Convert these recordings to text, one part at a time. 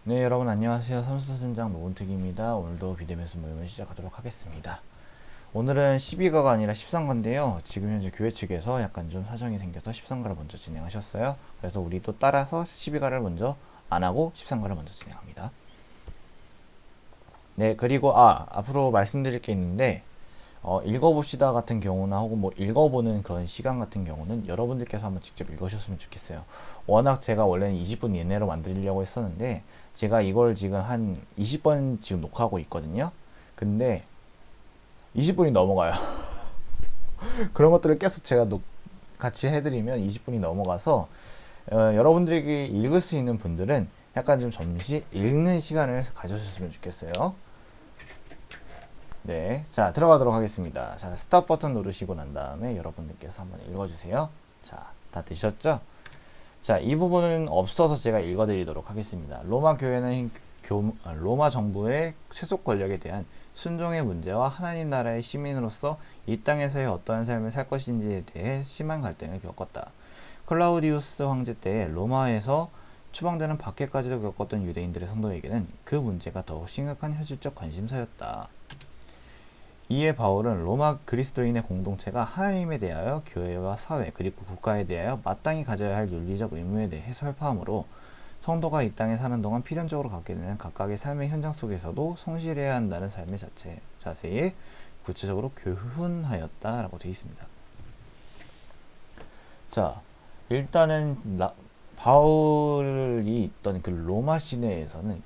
네, 여러분 안녕하세요. 삼수선장 노은택입니다. 오늘도 비대면수 모임을 시작하도록 하겠습니다. 오늘은 12가가 아니라 13가인데요. 지금 현재 교회 측에서 약간 좀 사정이 생겨서 13가를 먼저 진행하셨어요. 그래서 우리도 따라서 12가를 먼저 안 하고 13가를 먼저 진행합니다. 네, 그리고 앞으로 말씀드릴 게 있는데 읽어봅시다 같은 경우나 혹은 뭐 읽어보는 그런 시간 같은 경우는 여러분들께서 한번 직접 읽으셨으면 좋겠어요. 워낙 제가 원래는 20분 이내로 만들려고 했었는데 제가 이걸 지금 한 20번 지금 녹화하고 있거든요. 근데 20분이 넘어가요. 그런 것들을 계속 제가 같이 해드리면 20분이 넘어가서 여러분들에게 읽을 수 있는 분들은 약간 좀 잠시 읽는 시간을 가져주셨으면 좋겠어요. 네, 자 들어가도록 하겠습니다. 자, 스탑 버튼 누르시고 난 다음에 여러분들께서 한번 읽어주세요. 자, 다 되셨죠? 자, 이 부분은 없어서 제가 읽어드리도록 하겠습니다. 로마 교회는 로마 정부의 세속 권력에 대한 순종의 문제와 하나님 나라의 시민으로서 이 땅에서의 어떠한 삶을 살 것인지에 대해 심한 갈등을 겪었다. 클라우디우스 황제 때 로마에서 추방되는 밖에까지도 겪었던 유대인들의 성도에게는 그 문제가 더욱 심각한 현실적 관심사였다. 이에 바울은 로마 그리스도인의 공동체가 하나님에 대하여 교회와 사회 그리고 국가에 대하여 마땅히 가져야 할 윤리적 의무에 대해 설파하므로 성도가 이 땅에 사는 동안 필연적으로 갖게 되는 각각의 삶의 현장 속에서도 성실해야 한다는 삶의 자세에 구체적으로 교훈하였다라고 되어 있습니다. 자, 일단은 바울이 있던 그 로마 시내에서는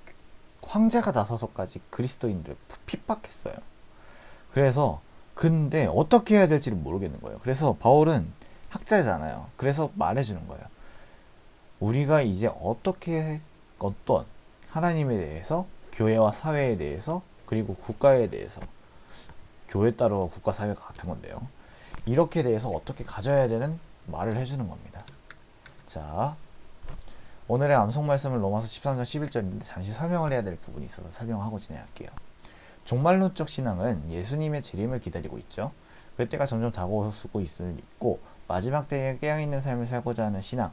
황제가 나서서까지 그리스도인들을 핍박했어요. 그래서 근데 어떻게 해야 될지를 모르겠는 거예요. 그래서 바울은 학자잖아요. 그래서 말해주는 거예요. 우리가 이제 어떤 하나님에 대해서, 교회와 사회에 대해서, 그리고 국가에 대해서, 교회 따로 국가 사회가 같은 건데요. 이렇게 대해서 어떻게 가져야 되는 말을 해주는 겁니다. 자, 오늘의 암송 말씀은 로마서 13장 11절인데 잠시 설명을 해야 될 부분이 있어서 설명하고 진행할게요. 종말론적 신앙은 예수님의 재림을 기다리고 있죠. 그때가 점점 다가오고 있고 마지막 때에 깨어있는 삶을 살고자 하는 신앙,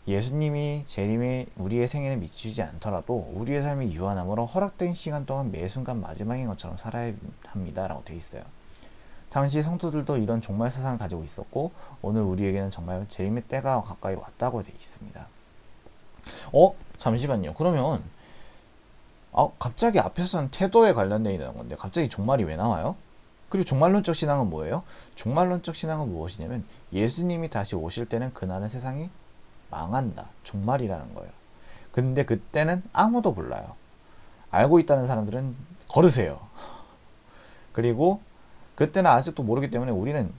예수님이 재림이 우리의 생애에 미치지 않더라도 우리의 삶이 유한함으로 허락된 시간 동안 매 순간 마지막인 것처럼 살아야 합니다 라고 되어 있어요. 당시 성도들도 이런 종말 사상을 가지고 있었고 오늘 우리에게는 정말 재림의 때가 가까이 왔다고 되어 있습니다. 잠시만요. 그러면 갑자기 앞에서는 태도에 관련되어 있는 건데 갑자기 종말이 왜 나와요? 그리고 종말론적 신앙은 뭐예요? 종말론적 신앙은 무엇이냐면 예수님이 다시 오실 때는 그날은 세상이 망한다. 종말이라는 거예요. 근데 그때는 아무도 몰라요. 알고 있다는 사람들은 걸으세요. 그리고 그때는 아직도 모르기 때문에 우리는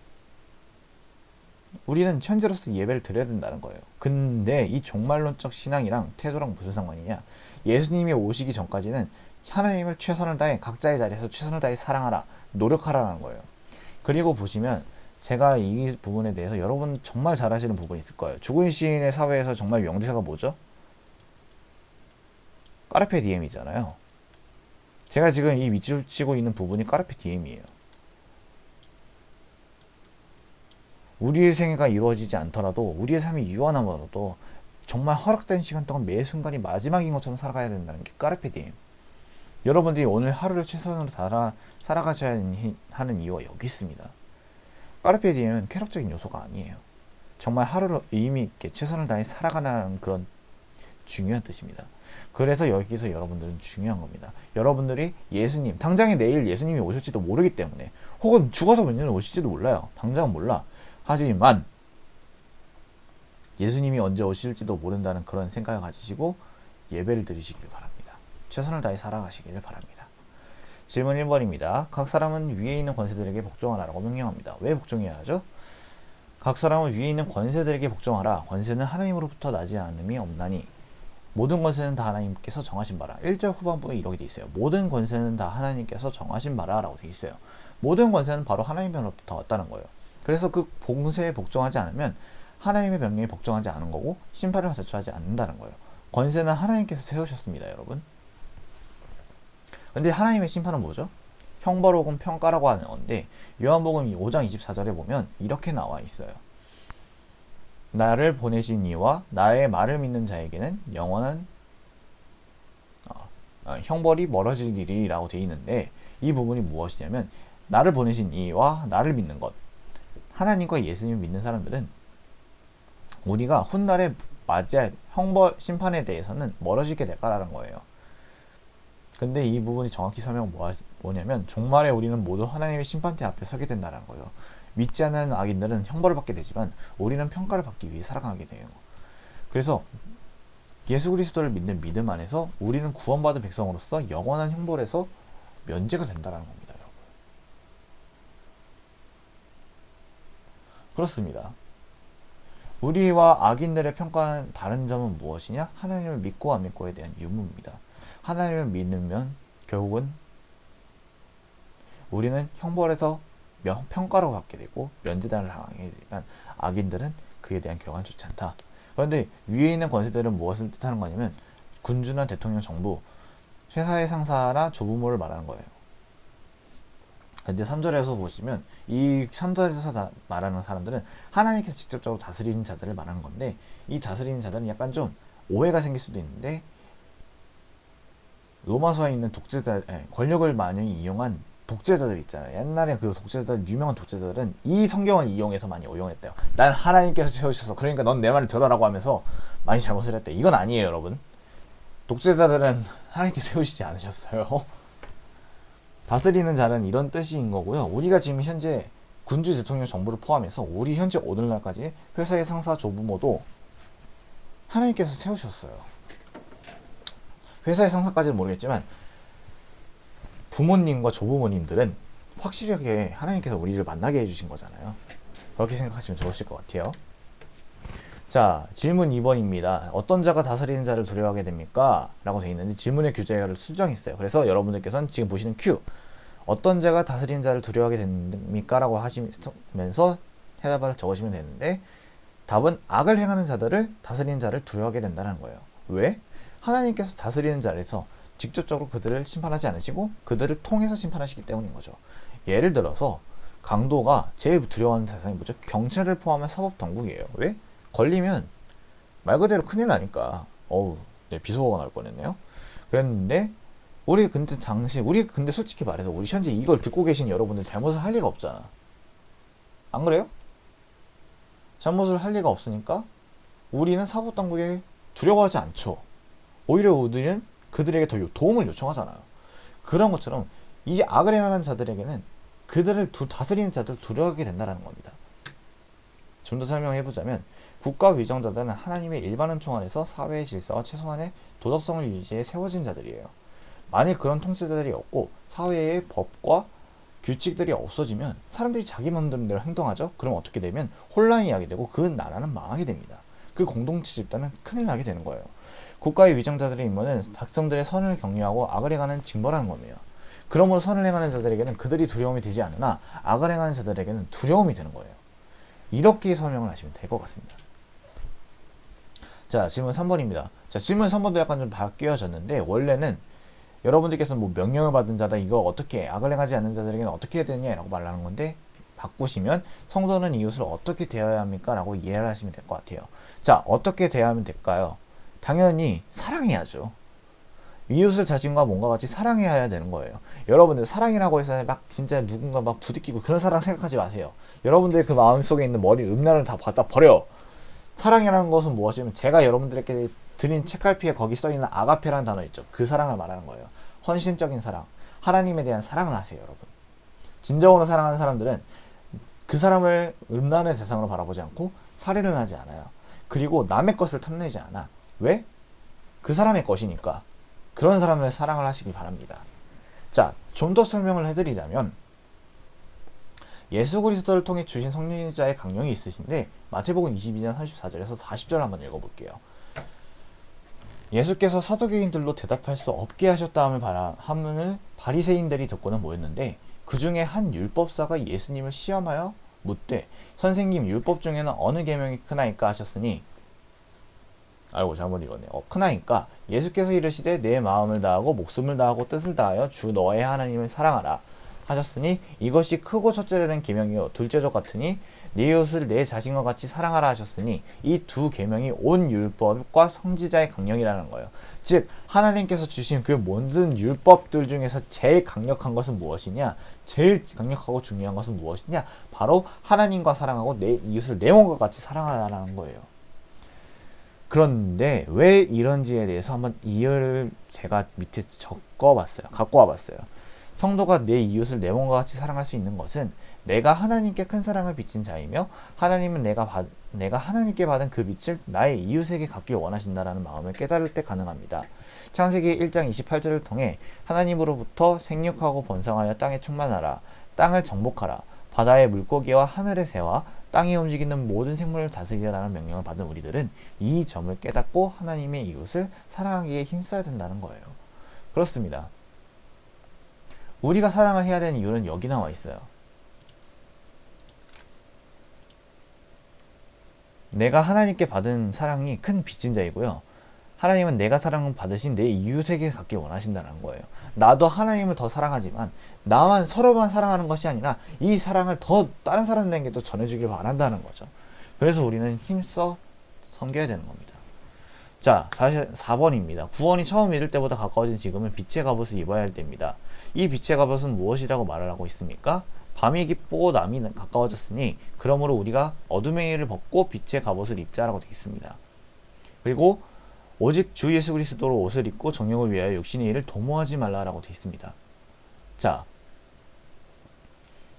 현재로서 예배를 드려야 된다는 거예요. 근데 이 종말론적 신앙이랑 태도랑 무슨 상관이냐? 예수님이 오시기 전까지는 하나님을 최선을 다해 각자의 자리에서 최선을 다해 사랑하라, 노력하라는 거예요. 그리고 보시면 제가 이 부분에 대해서 여러분 정말 잘 아시는 부분이 있을 거예요. 죽은 시인의 사회에서 정말 명대사가 뭐죠? 까르페 디엠이잖아요. 제가 지금 이 밑줄 치고 있는 부분이 까르페 디엠이에요. 우리의 생애가 이루어지지 않더라도 우리의 삶이 유한하더라도 정말 허락된 시간 동안 매 순간이 마지막인 것처럼 살아가야 된다는 게 까르페 디엠. 여러분들이 오늘 하루를 최선으로 살아가셔야 하는 이유가 여기 있습니다. 까르페 디엠은 쾌락적인 요소가 아니에요. 정말 하루를 의미 있게 최선을 다해 살아가는 그런 중요한 뜻입니다. 그래서 여기서 여러분들은 중요한 겁니다. 여러분들이 예수님, 당장에 내일 예수님이 오실지도 모르기 때문에 혹은 죽어서 몇 년을 오실지도 몰라요. 당장은 몰라. 하지만 예수님이 언제 오실지도 모른다는 그런 생각을 가지시고 예배를 드리시길 바랍니다. 최선을 다해 살아가시길 바랍니다. 질문 1번입니다. 각 사람은 위에 있는 권세들에게 복종하라고 명령합니다. 왜 복종해야 하죠? 각 사람은 위에 있는 권세들에게 복종하라. 권세는 하나님으로부터 나지 않음이 없나니 모든 권세는 다 하나님께서 정하신 바라. 1절 후반부에 이렇게 되어 있어요. 모든 권세는 다 하나님께서 정하신 바라 라고 되어 있어요. 모든 권세는 바로 하나님으로부터 왔다는 거예요. 그래서 그 봉쇄에 복종하지 않으면 하나님의 명령에 복종하지 않은 거고 심판을 자초하지 않는다는 거예요. 권세는 하나님께서 세우셨습니다, 여러분. 근데 하나님의 심판은 뭐죠? 형벌 혹은 평가라고 하는 건데 요한복음 5장 24절에 보면 이렇게 나와 있어요. 나를 보내신 이와 나의 말을 믿는 자에게는 영원한 형벌이 멀어질 일이라고 되어 있는데, 이 부분이 무엇이냐면 나를 보내신 이와 나를 믿는 것, 하나님과 예수님을 믿는 사람들은 우리가 훗날에 맞이할 형벌 심판에 대해서는 멀어지게 될까라는 거예요. 근데 이 부분이 정확히 설명은 뭐냐면 종말에 우리는 모두 하나님의 심판대 앞에 서게 된다는 거예요. 믿지 않는 악인들은 형벌을 받게 되지만 우리는 평가를 받기 위해 살아가게 돼요. 그래서 예수 그리스도를 믿는 믿음 안에서 우리는 구원받은 백성으로서 영원한 형벌에서 면제가 된다는 겁니다. 여러분. 그렇습니다. 우리와 악인들의 평가는 다른 점은 무엇이냐? 하나님을 믿고 안 믿고에 대한 유무입니다. 하나님을 믿으면 결국은 우리는 형벌에서 평가로 받게 되고 면제단을 당하게 되지만, 악인들은 그에 대한 결과는 좋지 않다. 그런데 위에 있는 권세들은 무엇을 뜻하는 거냐면 군주나 대통령, 정부, 회사의 상사나 조부모를 말하는 거예요. 근데 3절에서 보시면 이 3절에서 말하는 사람들은 하나님께서 직접적으로 다스리는 자들을 말하는 건데, 이 다스리는 자들은 약간 좀 오해가 생길 수도 있는데, 로마서에 있는 독재자, 권력을 많이 이용한 독재자들 있잖아요. 옛날에 그 독재자들, 유명한 독재자들은 이 성경을 이용해서 많이 오용했대요. 난 하나님께서 세우셔서, 그러니까 넌 내 말을 들어라고 하면서 많이 잘못을 했대. 이건 아니에요, 여러분. 독재자들은 하나님께서 세우시지 않으셨어요. 다스리는 자는 이런 뜻인 거고요. 우리가 지금 현재 군주, 대통령, 정부를 포함해서 우리 현재 오늘날까지 회사의 상사, 조부모도 하나님께서 세우셨어요. 회사의 상사까지는 모르겠지만 부모님과 조부모님들은 확실하게 하나님께서 우리를 만나게 해주신 거잖아요. 그렇게 생각하시면 좋으실 것 같아요. 자, 질문 2번입니다. 어떤 자가 다스리는 자를 두려워하게 됩니까? 라고 되어 있는데 질문의 교재를 수정했어요. 그래서 여러분들께서는 지금 보시는 Q, 어떤 자가 다스리는 자를 두려워하게 됩니까? 라고 하시면서 해답을 적으시면 되는데, 답은 악을 행하는 자들을, 다스리는 자를 두려워하게 된다는 거예요. 왜? 하나님께서 다스리는 자리에서 직접적으로 그들을 심판하지 않으시고 그들을 통해서 심판하시기 때문인 거죠. 예를 들어서 강도가 제일 두려워하는 대상이 뭐죠? 경찰을 포함한 사법당국이에요. 왜? 걸리면 말 그대로 큰일 나니까. 네, 비속어가 나올 뻔했네요. 그랬는데 우리 근데 솔직히 말해서 우리 현재 이걸 듣고 계신 여러분들 잘못을 할 리가 없잖아. 안 그래요? 잘못을 할 리가 없으니까 우리는 사법당국에 두려워하지 않죠. 오히려 우리는 그들에게 더 도움을 요청하잖아요. 그런 것처럼 이 악을 행하는 자들에게는 그들을 다스리는 자들을 두려워하게 된다는 겁니다. 좀 더 설명해보자면 국가 위정자들은 하나님의 일반 은총 안에서 사회의 질서와 최소한의 도덕성을 유지해 세워진 자들이에요. 만일 그런 통치자들이 없고 사회의 법과 규칙들이 없어지면 사람들이 자기 마음대로 행동하죠. 그럼 어떻게 되면 혼란이 야게 되고 그 나라는 망하게 됩니다. 그 공동체 집단은 큰일 나게 되는 거예요. 국가의 위정자들의 임무는 백성들의 선을 격려하고 악을 행하는 징벌하는 겁니다. 그러므로 선을 행하는 자들에게는 그들이 두려움이 되지 않으나 악을 행하는 자들에게는 두려움이 되는 거예요. 이렇게 설명을 하시면 될 것 같습니다. 자, 질문 3번입니다. 자, 질문 3번도 약간 좀 바뀌어졌는데, 원래는 여러분들께서 뭐 명령을 받은 자다, 이거 어떻게, 악을 행하지 않는 자들에게는 어떻게 해야 되느냐라고 말하는 건데, 바꾸시면 성도는 이웃을 어떻게 대해야 합니까? 라고 이해를 하시면 될 것 같아요. 자, 어떻게 대하면 될까요? 당연히 사랑해야죠. 이웃을 자신과 몸과 같이 사랑해야 되는 거예요. 여러분들 사랑이라고 해서 막 진짜 누군가 막 부딪히고 그런 사랑 생각하지 마세요. 여러분들 그 마음속에 있는 머리 음란을 다 갖다 버려. 사랑이라는 것은 무엇이냐면 제가 여러분들에게 드린 책갈피에 거기 써있는 아가페라는 단어 있죠. 그 사랑을 말하는 거예요. 헌신적인 사랑, 하나님에 대한 사랑을 하세요. 여러분, 진정으로 사랑하는 사람들은 그 사람을 음란의 대상으로 바라보지 않고 살인을 하지 않아요. 그리고 남의 것을 탐내지 않아. 왜? 그 사람의 것이니까. 그런 사람을 사랑을 하시기 바랍니다. 자, 좀 더 설명을 해드리자면 예수 그리스도를 통해 주신 성령자의 강령이 있으신데, 마태복음 22장 34절에서 40절 한번 읽어볼게요. 예수께서 사두개인들로 대답할 수 없게 하셨다함을 바리새인들이 듣고는 모였는데, 그 중에 한 율법사가 예수님을 시험하여 묻되, 선생님, 율법 중에는 어느 계명이 크나이까 하셨으니, 잘못 읽었네. 크나이까 예수께서 이르시되 내 마음을 다하고 목숨을 다하고 뜻을 다하여 주 너의 하나님을 사랑하라 하셨으니 이것이 크고 첫째 되는 계명이요 둘째도 같으니 네 이웃을 내 자신과 같이 사랑하라 하셨으니 이 두 계명이 온 율법과 선지자의 강령이라는 거예요. 즉 하나님께서 주신 그 모든 율법들 중에서 제일 강력한 것은 무엇이냐? 제일 강력하고 중요한 것은 무엇이냐? 바로 하나님과 사랑하고 내 이웃을 내 몸과 같이 사랑하라는 거예요. 그런데 왜 이런지에 대해서 한번 이유를 제가 밑에 적어봤어요. 갖고 와봤어요. 성도가 내 이웃을 내 몸과 같이 사랑할 수 있는 것은 내가 하나님께 큰 사랑을 비친 자이며 하나님은 내가 하나님께 받은 그 빛을 나의 이웃에게 갖길 원하신다라는 마음을 깨달을 때 가능합니다. 창세기 1장 28절을 통해 하나님으로부터 생육하고 번성하여 땅에 충만하라, 땅을 정복하라, 바다의 물고기와 하늘의 새와 땅에 움직이는 모든 생물을 다스리라는 명령을 받은 우리들은 이 점을 깨닫고 하나님의 이웃을 사랑하기에 힘써야 된다는 거예요. 그렇습니다. 우리가 사랑을 해야 되는 이유는 여기 나와 있어요. 내가 하나님께 받은 사랑이 큰 빚진 자이고요. 하나님은 내가 사랑을 받으신 내 이웃에게 갖길 원하신다는 거예요. 나도 하나님을 더 사랑하지만 서로만 사랑하는 것이 아니라 이 사랑을 더 다른 사람들에게도 전해주길 바란다는 거죠. 그래서 우리는 힘써 섬겨야 되는 겁니다. 자, 4번입니다. 구원이 처음 믿을 때보다 가까워진 지금은 빛의 갑옷을 입어야 할 때입니다. 이 빛의 갑옷은 무엇이라고 말을 하고 있습니까? 밤이 깊고 남이 가까워졌으니 그러므로 우리가 어둠의 일을 벗고 빛의 갑옷을 입자라고 되어 있습니다. 그리고 오직 주 예수 그리스도로 옷을 입고 정욕을 위하여 육신의 일을 도모하지 말라라고 되어 있습니다. 자,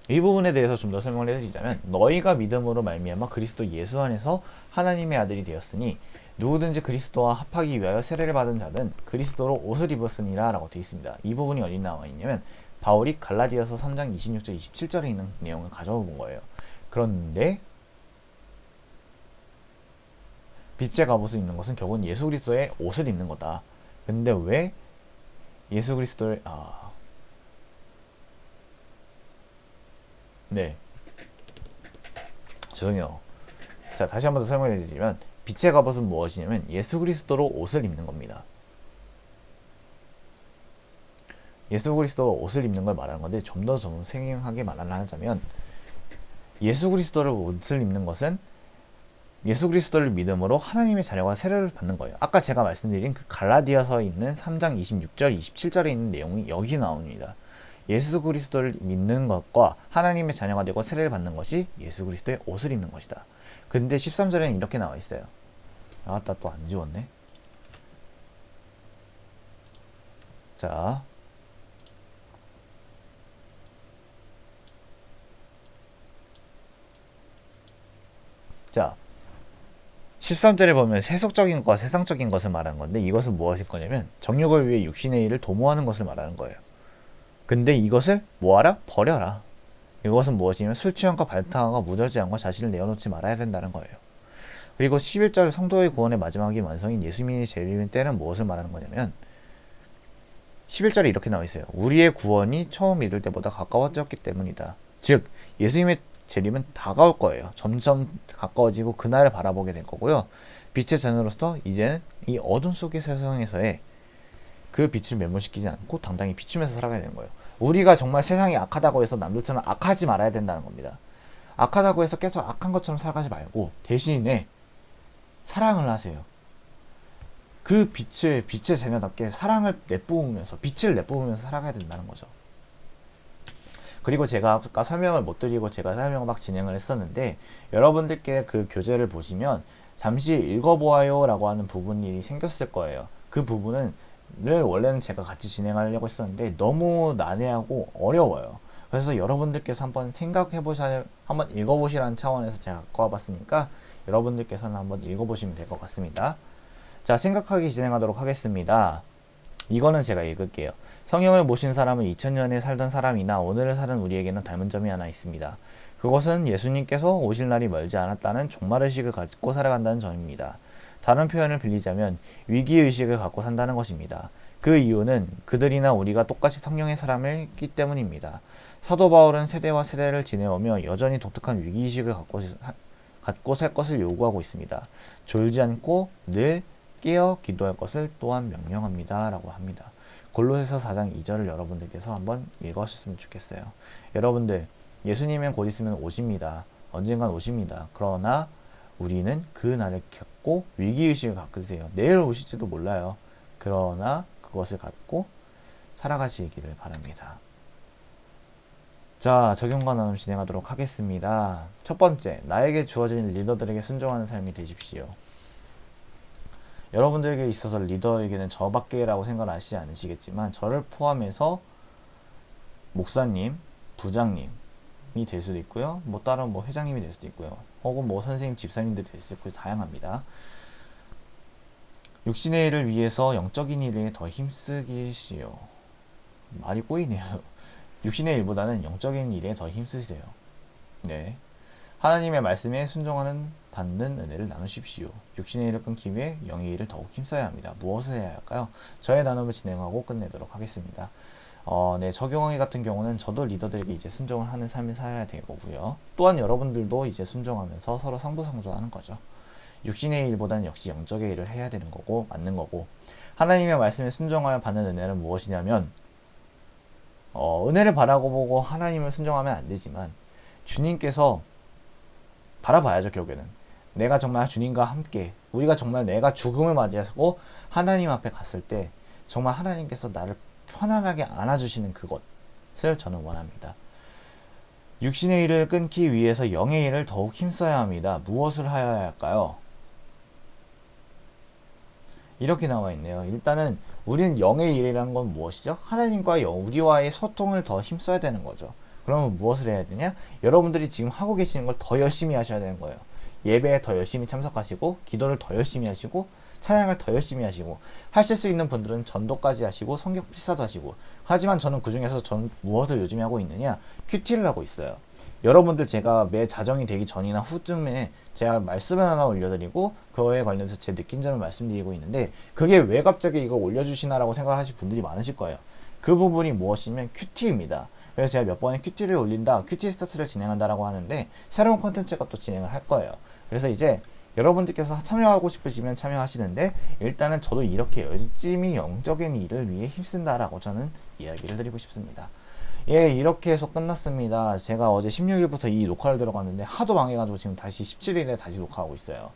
이 부분에 대해서 좀 더 설명을 해드리자면 너희가 믿음으로 말미암아 그리스도 예수 안에서 하나님의 아들이 되었으니 누구든지 그리스도와 합하기 위하여 세례를 받은 자는 그리스도로 옷을 입었으니라 라고 되어 있습니다. 이 부분이 어디 나와 있냐면 바울이 갈라디아서 3장 26절 27절에 있는 내용을 가져와 본 거예요. 그런데 빛의 갑옷을 입는 것은 결국은 예수 그리스도의 옷을 입는 거다. 근데 왜 예수 그리스도의 네, 죄송해요. 자, 다시 한 번 더 설명해 드리자면 빛의 갑옷은 무엇이냐면 예수 그리스도로 옷을 입는 겁니다. 예수 그리스도로 옷을 입는 걸 말하는 건데 좀 더 생생하게 말을 하자면 예수 그리스도를 옷을 입는 것은 예수 그리스도를 믿음으로 하나님의 자녀가 세례를 받는 거예요. 아까 제가 말씀드린 그 갈라디아서에 있는 3장 26절, 27절에 있는 내용이 여기 나옵니다. 예수 그리스도를 믿는 것과 하나님의 자녀가 되고 세례를 받는 것이 예수 그리스도의 옷을 입는 것이다. 근데 13절에는 이렇게 나와 있어요. 아따, 또 안 지웠네. 자, 자, 13절에 보면 세속적인 것과 세상적인 것을 말하는 건데 이것은 무엇일 거냐면 정욕을 위해 육신의 일을 도모하는 것을 말하는 거예요. 근데 이것을 뭐하라? 버려라. 이것은 무엇이냐면 술 취함과 발탕함과 무절제함과 자신을 내어놓지 말아야 된다는 거예요. 그리고 11절 성도의 구원의 마지막인 완성인 예수님의 재림의 때는 무엇을 말하는 거냐면 11절에 이렇게 나와 있어요. 우리의 구원이 처음 믿을 때보다 가까워졌기 때문이다. 즉 예수님의 재림은 다가올 거예요. 점점 가까워지고 그날을 바라보게 될 거고요. 빛의 자녀로서 이제는 이 어둠 속의 세상에서의 그 빛을 매몰시키지 않고 당당히 비추면서 살아가야 되는 거예요. 우리가 정말 세상이 악하다고 해서 남들처럼 악하지 말아야 된다는 겁니다. 악하다고 해서 계속 악한 것처럼 살아가지 말고 대신에 사랑을 하세요. 그 빛의 자녀답게 사랑을 내뿜으면서 빛을 내뿜으면서 살아가야 된다는 거죠. 그리고 제가 아까 설명을 못 드리고 제가 설명을 막 진행을 했었는데 여러분들께 그 교재를 보시면 잠시 읽어보아요 라고 하는 부분이 생겼을 거예요. 그 부분은 원래는 제가 같이 진행하려고 했었는데 너무 난해하고 어려워요. 그래서 여러분들께서 한번 한번 읽어보시라는 차원에서 제가 갖고 와봤으니까 여러분들께서는 한번 읽어보시면 될 것 같습니다. 자, 생각하기 진행하도록 하겠습니다. 이거는 제가 읽을게요. 성령을 모신 사람은 2000년에 살던 사람이나 오늘을 사는 우리에게는 닮은 점이 하나 있습니다. 그것은 예수님께서 오실 날이 멀지 않았다는 종말의식을 갖고 살아간다는 점입니다. 다른 표현을 빌리자면 위기의식을 갖고 산다는 것입니다. 그 이유는 그들이나 우리가 똑같이 성령의 사람이기 때문입니다. 사도 바울은 세대와 세대를 지내오며 여전히 독특한 위기의식을 갖고 살 것을 요구하고 있습니다. 졸지 않고 늘 깨어 기도할 것을 또한 명령합니다. 라고 합니다. 골로새서 4장 2절을 여러분들께서 한번 읽으셨으면 좋겠어요. 여러분들, 예수님은 곧 있으면 오십니다. 언젠간 오십니다. 그러나 우리는 그 날을 겪고 위기의식을 갖으세요. 내일 오실지도 몰라요. 그러나 그것을 갖고 살아가시기를 바랍니다. 자, 적용과 나눔 진행하도록 하겠습니다. 첫 번째, 나에게 주어진 리더들에게 순종하는 삶이 되십시오. 여러분들에게 있어서 리더에게는 저밖에라고 생각하시지 않으시겠지만 저를 포함해서 목사님, 부장님이 될 수도 있고요. 뭐 다른 뭐 회장님이 될 수도 있고요. 혹은 뭐 선생님, 집사님들 될 수도 있고 다양합니다. 육신의 일을 위해서 영적인 일에 더 힘쓰기시오. 말이 꼬이네요. 육신의 일보다는 영적인 일에 더 힘쓰세요. 네. 하나님의 말씀에 순종하는 받는 은혜를 나누십시오. 육신의 일을 끊기 위해 영의 일을 더욱 힘써야 합니다. 무엇을 해야 할까요? 저의 나눔을 진행하고 끝내도록 하겠습니다. 네, 적용하기 같은 경우는 저도 리더들에게 이제 순종을 하는 삶을 살아야 되고요. 또한 여러분들도 이제 순종하면서 서로 상부상조하는 거죠. 육신의 일보다는 역시 영적의 일을 해야 되는 거고 맞는 거고 하나님의 말씀에 순종하여 받는 은혜는 무엇이냐면 은혜를 바라고 보고 하나님을 순종하면 안 되지만 주님께서 바라봐야죠. 결국에는 내가 정말 주님과 함께 우리가 정말 내가 죽음을 맞이하고 하나님 앞에 갔을 때 정말 하나님께서 나를 편안하게 안아주시는 그것을 저는 원합니다. 육신의 일을 끊기 위해서 영의 일을 더욱 힘써야 합니다. 무엇을 하여야 할까요? 이렇게 나와 있네요. 일단은 우리는 영의 일이라는 건 무엇이죠? 하나님과 우리와의 소통을 더 힘써야 되는 거죠. 그러면 무엇을 해야 되냐? 여러분들이 지금 하고 계시는 걸 더 열심히 하셔야 되는 거예요. 예배에 더 열심히 참석하시고 기도를 더 열심히 하시고 찬양을 더 열심히 하시고 하실 수 있는 분들은 전도까지 하시고 성경 필사도 하시고 하지만 저는 그 중에서 전 무엇을 요즘에 하고 있느냐? 큐티를 하고 있어요. 여러분들 제가 매 자정이 되기 전이나 후쯤에 제가 말씀을 하나 올려드리고 그거에 관련해서 제 느낀 점을 말씀드리고 있는데 그게 왜 갑자기 이걸 올려주시나라고 생각하실 분들이 많으실 거예요. 그 부분이 무엇이면 큐티입니다. 그래서 제가 몇 번에 큐티를 올린다, 큐티 스타트를 진행한다라고 하는데 새로운 콘텐츠가 또 진행을 할 거예요. 그래서 이제 여러분들께서 참여하고 싶으시면 참여하시는데 일단은 저도 이렇게 열심히 영적인 일을 위해 힘쓴다라고 저는 이야기를 드리고 싶습니다. 예, 이렇게 해서 끝났습니다. 제가 어제 16일부터 이 녹화를 들어갔는데 하도 망해가지고 지금 다시 17일에 다시 녹화하고 있어요.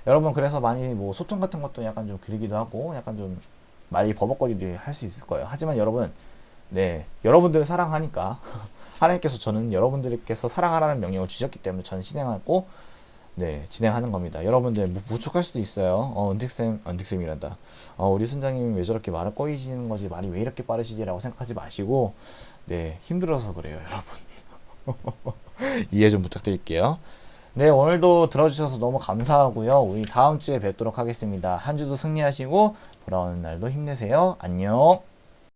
여러분 그래서 많이 뭐 소통 같은 것도 약간 좀 그리기도 하고 약간 좀 말이 버벅거리게 할 수 있을 거예요. 하지만 여러분, 네, 여러분들을 사랑하니까 하나님께서 저는 여러분들께서 사랑하라는 명령을 주셨기 때문에 저는 진행하고 네, 진행하는 겁니다. 여러분들 무축할 수도 있어요. 은택쌤이란다. 우리 순장님이 왜 저렇게 말을 꼬이시는 거지, 말이 왜 이렇게 빠르시지라고 생각하지 마시고, 네, 힘들어서 그래요, 여러분. 이해 좀 부탁드릴게요. 네, 오늘도 들어주셔서 너무 감사하고요. 우리 다음 주에 뵙도록 하겠습니다. 한 주도 승리하시고 돌아오는 날도 힘내세요. 안녕.